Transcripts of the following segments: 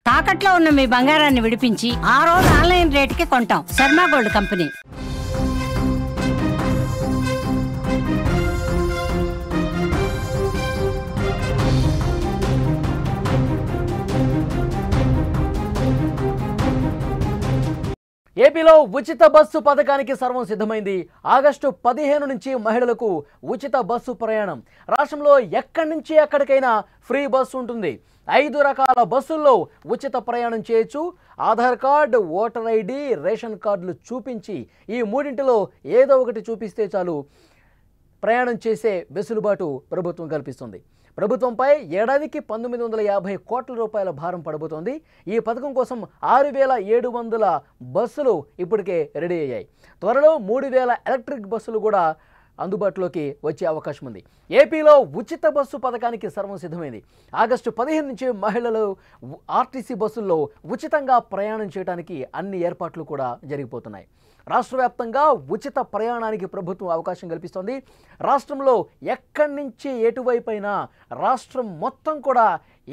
తాకట్లో ఉన్న మీ బంగారాన్ని విడిపించి ఆ రోజు ఆన్లైన్ రేటుకి కొంటాం. Sharma gold company. ఏపీలో ఉచిత బస్సు పథకానికి సర్వం సిద్ధమైంది. ఆగస్టు 15 నుంచి మహిళలకు ఉచిత బస్సు ప్రయాణం. రాష్ట్రంలో ఎక్కడి నుంచి ఎక్కడికైనా ఫ్రీ బస్సు ఉంటుంది. 5 రకాల బస్సుల్లో ఉచిత ప్రయాణం చేయొచ్చు. Aadhaar card, voter ID, ration కార్డులు చూపించి ఈ మూడింటిలో ఏదో ఒకటి చూపిస్తే చాలు ప్రయాణం చేసే వెసులుబాటు ప్రభుత్వం కల్పిస్తుంది. ప్రభుత్వంపై ఏడాదికి 1950 కోట్ల రూపాయల భారం పడబోతోంది. ఈ పథకం కోసం 6700 బస్సులు ఇప్పటికే రెడీ అయ్యాయి. త్వరలో 3000 ఎలక్ట్రిక్ బస్సులు కూడా అందుబాటులోకి వచ్చే అవకాశం ఉంది. ఏపీలో ఉచిత బస్సు పథకానికి సర్వం సిద్ధమైంది. ఆగస్టు 15 నుంచి మహిళలు ఆర్టీసీ బస్సుల్లో ఉచితంగా ప్రయాణం చేయడానికి అన్ని ఏర్పాట్లు కూడా జరిగిపోతున్నాయి. రాష్ట్ర వ్యాప్తంగా ఉచిత ప్రయాణానికి ప్రభుత్వం అవకాశం కల్పిస్తోంది. రాష్ట్రంలో ఎక్కడి నుంచి ఎటువైపైనా రాష్ట్రం మొత్తం కూడా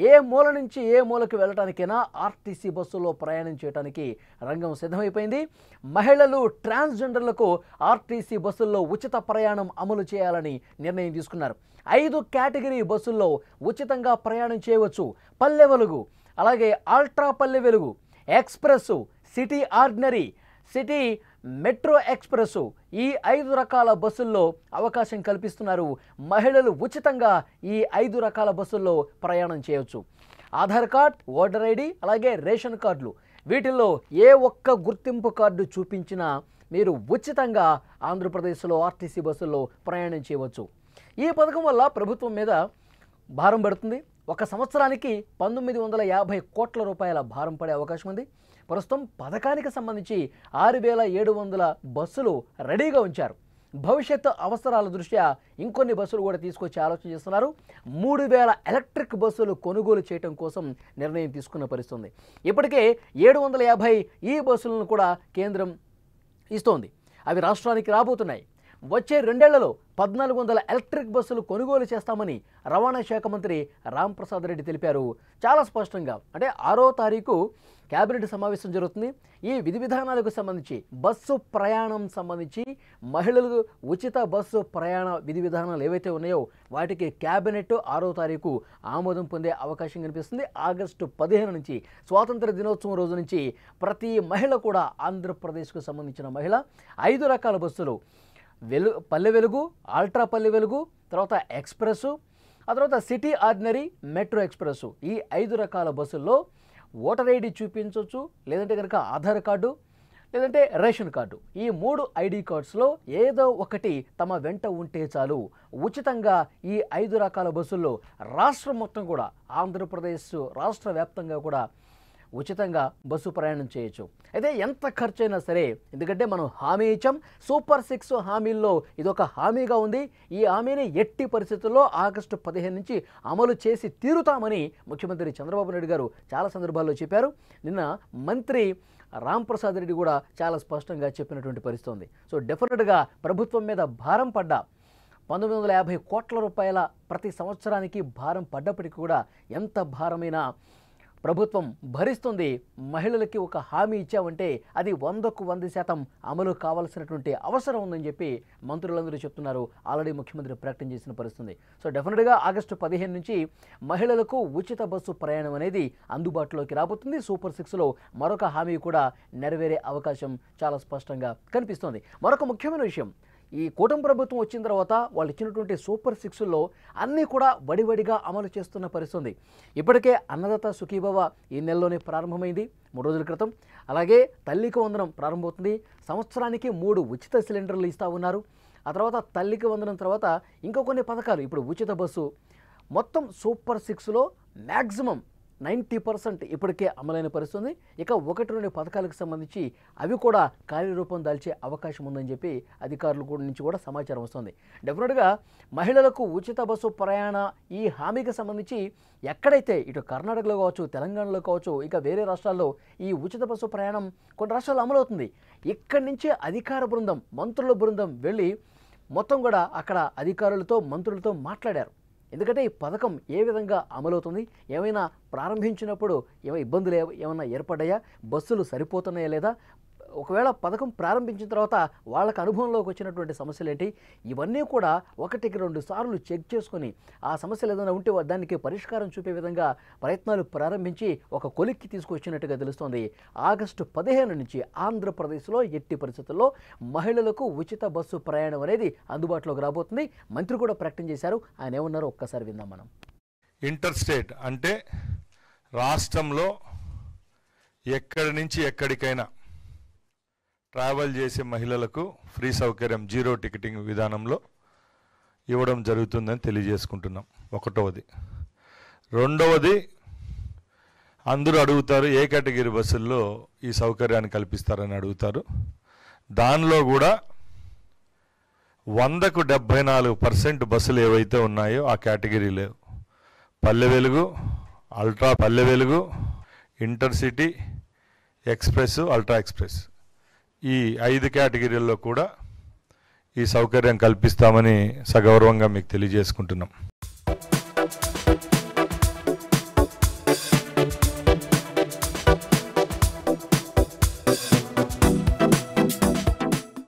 ఏ మూల నుంచి ఏ మూలకి వెళ్ళటానికైనా ఆర్టీసీ బస్సులో ప్రయాణం చేయడానికి రంగం సిద్ధమైపోయింది. మహిళలు, ట్రాన్స్జెండర్లకు ఆర్టీసీ బస్సుల్లో ఉచిత ప్రయాణం అమలు చేయాలని నిర్ణయం తీసుకున్నారు. 5 కేటగిరీ బస్సుల్లో ఉచితంగా ప్రయాణం చేయవచ్చు. పల్లె వెలుగు, అలాగే ultra Palle Velugu, express, city ordinary, city metro express, ఈ 5 రకాల బస్సుల్లో అవకాశం కల్పిస్తున్నారు. మహిళలు ఉచితంగా ఈ 5 రకాల బస్సుల్లో ప్రయాణం చేయవచ్చు. ఆధార్ కార్డ్, ఓటర్ ఐడి, అలాగే రేషన్ కార్డులు, వీటిల్లో ఏ ఒక్క గుర్తింపు కార్డు చూపించినా మీరు ఉచితంగా ఆంధ్రప్రదేశ్లో ఆర్టీసీ బస్సుల్లో ప్రయాణం చేయవచ్చు. ఈ పథకం వల్ల ప్రభుత్వం మీద భారం పడుతుంది. ఒక సంవత్సరానికి 1950 కోట్ల రూపాయల భారం పడే అవకాశం ఉంది. ప్రస్తుతం పథకానికి సంబంధించి 6700 బస్సులు రెడీగా ఉంచారు. భవిష్యత్తు అవసరాల దృష్ట్యా ఇంకొన్ని బస్సులు కూడా తీసుకొచ్చే ఆలోచన చేస్తున్నారు. 3000 ఎలక్ట్రిక్ బస్సులు కొనుగోలు చేయడం కోసం నిర్ణయం తీసుకున్న పరిస్థితుంది. ఇప్పటికే 750 ఈ బస్సులను కూడా కేంద్రం ఇస్తోంది. అవి రాష్ట్రానికి రాబోతున్నాయి. వచ్చే 2 ఏళ్లలో 1400 ఎలక్ట్రిక్ బస్సులు కొనుగోలు చేస్తామని రవాణా శాఖ మంత్రి రాంప్రసాద్ రెడ్డి తెలిపారు. చాలా స్పష్టంగా, అంటే 6వ తారీఖు కేబినెట్ సమావేశం జరుగుతుంది. ఈ విధి విధానాలకు సంబంధించి, బస్సు ప్రయాణం సంబంధించి, మహిళలకు ఉచిత బస్సు ప్రయాణ విధి విధానాలు ఏవైతే ఉన్నాయో వాటికి కేబినెట్ 6వ తారీఖు ఆమోదం పొందే అవకాశం కనిపిస్తుంది. ఆగస్టు 15 నుంచి, స్వాతంత్ర దినోత్సవం రోజు నుంచి ప్రతి మహిళ కూడా, ఆంధ్రప్రదేశ్కు సంబంధించిన మహిళ 5 రకాల బస్సులు, పల్లె వెలుగు, అల్ట్రా పల్లె వెలుగు, తర్వాత ఎక్స్ప్రెస్, ఆ తర్వాత సిటీ ఆర్డినరీ, మెట్రో ఎక్స్ప్రెస్, ఈ 5 రకాల బస్సుల్లో ఓటర్ ఐడి చూపించవచ్చు, లేదంటే కనుక ఆధార్ కార్డు, లేదంటే రేషన్ కార్డు, ఈ 3 ఐడి కార్డ్స్లో ఏదో ఒకటి తమ వెంట ఉంటే చాలు ఉచితంగా ఈ 5 రకాల బస్సుల్లో రాష్ట్రం మొత్తం కూడా, ఆంధ్రప్రదేశ్ రాష్ట్ర వ్యాప్తంగా కూడా ఉచితంగా బస్సు ప్రయాణం చేయొచ్చు. అయితే ఎంత ఖర్చైనా సరే, ఎందుకంటే మనం హామీ ఇచ్చాం. సూపర్ 6 హామీల్లో ఇదొక హామీగా ఉంది. ఈ హామీని ఎట్టి పరిస్థితుల్లో ఆగస్టు 15 నుంచి అమలు చేసి తీరుతామని ముఖ్యమంత్రి చంద్రబాబు నాయుడు గారు చాలా సందర్భాల్లో చెప్పారు. నిన్న మంత్రి రాంప్రసాద్ రెడ్డి కూడా చాలా స్పష్టంగా చెప్పినటువంటి పరిస్థితి ఉంది. సో డెఫినెట్గా ప్రభుత్వం మీద భారం పడ్డ 1950 కోట్ల రూపాయల ప్రతి సంవత్సరానికి భారం పడ్డప్పటికీ కూడా, ఎంత భారమైనా ప్రభుత్వం భరిస్తుంది. మహిళలకి ఒక హామీ ఇచ్చామంటే అది 100కు 100% అమలు కావాల్సినటువంటి అవసరం ఉందని చెప్పి మంత్రులందరూ చెప్తున్నారు. ఆల్రెడీ ముఖ్యమంత్రి ప్రకటన చేసిన పరిస్థితుంది. సో డెఫినెట్గా ఆగస్టు 15 నుంచి మహిళలకు ఉచిత బస్సు ప్రయాణం అనేది అందుబాటులోకి రాబోతుంది. సూపర్ 6లో మరొక హామీ కూడా నెరవేరే అవకాశం చాలా స్పష్టంగా కనిపిస్తోంది. మరొక ముఖ్యమైన విషయం, ఈ కూటమి ప్రభుత్వం వచ్చిన తర్వాత వాళ్ళు ఇచ్చినటువంటి సూపర్ 6లో అన్నీ కూడా వడివడిగా అమలు చేస్తున్న పరిస్థితుంది. ఇప్పటికే అన్నదాత సుఖీభవ ఈ నెలలోనే ప్రారంభమైంది, 3 రోజుల క్రితం. అలాగే తల్లికి వందనం ప్రారంభమవుతుంది. సంవత్సరానికి 3 ఉచిత సిలిండర్లు ఇస్తూ ఉన్నారు. ఆ తర్వాత తల్లికి వందనం తర్వాత ఇంకో కొన్ని పథకాలు, ఇప్పుడు ఉచిత బస్సు, మొత్తం సూపర్ 6లో మ్యాక్సిమం 90% ఇప్పటికే అమలైన పరిస్థితుంది. ఇక 1-2 పథకాలకు సంబంధించి అవి కూడా కార్యరూపం దాల్చే అవకాశం ఉందని చెప్పి అధికారుల నుంచి కూడా సమాచారం వస్తుంది. డెఫినెట్గా మహిళలకు ఉచిత బస్సు ప్రయాణ ఈ హామీకి సంబంధించి ఎక్కడైతే, ఇటు కర్ణాటకలో కావచ్చు, తెలంగాణలో కావచ్చు, ఇక వేరే రాష్ట్రాల్లో ఈ ఉచిత బస్సు ప్రయాణం కొన్ని రాష్ట్రాల్లో అమలవుతుంది. ఇక్కడి నుంచి అధికార బృందం, మంత్రుల బృందం వెళ్ళి మొత్తం కూడా అక్కడ అధికారులతో, మంత్రులతో మాట్లాడారు. ఎందుకంటే ఈ పథకం ఏ విధంగా అమలవుతుంది, ఏమైనా ప్రారంభించినప్పుడు ఇబ్బందులు ఏమైనా ఏర్పడ్డాయా, బస్సులు సరిపోతున్నాయా లేదా, ఒకవేళ పథకం ప్రారంభించిన తర్వాత వాళ్ళకి అనుభవంలోకి వచ్చినటువంటి సమస్యలు ఏంటి, ఇవన్నీ కూడా 1-2 సార్లు చెక్ చేసుకొని ఆ సమస్యలు ఏదైనా ఉంటే దానికి పరిష్కారం చూపే విధంగా ప్రయత్నాలు ప్రారంభించి ఒక కొలిక్కి తీసుకొచ్చినట్టుగా తెలుస్తోంది. ఆగస్టు 15 నుంచి ఆంధ్రప్రదేశ్లో ఎట్టి పరిస్థితుల్లో మహిళలకు ఉచిత బస్సు ప్రయాణం అనేది అందుబాటులోకి రాబోతుంది. మంత్రి కూడా ప్రకటన చేశారు. ఆయన ఏమన్నారో ఒక్కసారి విందాం మనం. ఇంటర్ స్టేట్ అంటే రాష్ట్రంలో ఎక్కడి నుంచి ఎక్కడికైనా ట్రావెల్ చేసే మహిళలకు ఫ్రీ సౌకర్యం జీరో టికెటింగ్ విధానంలో ఇవ్వడం జరుగుతుందని తెలియజేసుకుంటున్నాం. ఒకటవది. రెండవది, అందరూ అడుగుతారు ఏ కేటగిరీ బస్సుల్లో ఈ సౌకర్యాన్ని కల్పిస్తారని అడుగుతారు. దానిలో కూడా 100కు 74% బస్సులు ఏవైతే ఉన్నాయో ఆ కేటగిరీలో Palle Velugu, ultra Palle Velugu, intercity, express, ultra express ఈ 5 కేటగిరీల్లో కూడా ఈ సౌకర్యం కల్పిస్తామని సగౌరవంగా మీకు తెలియజేసుకుంటున్నాం.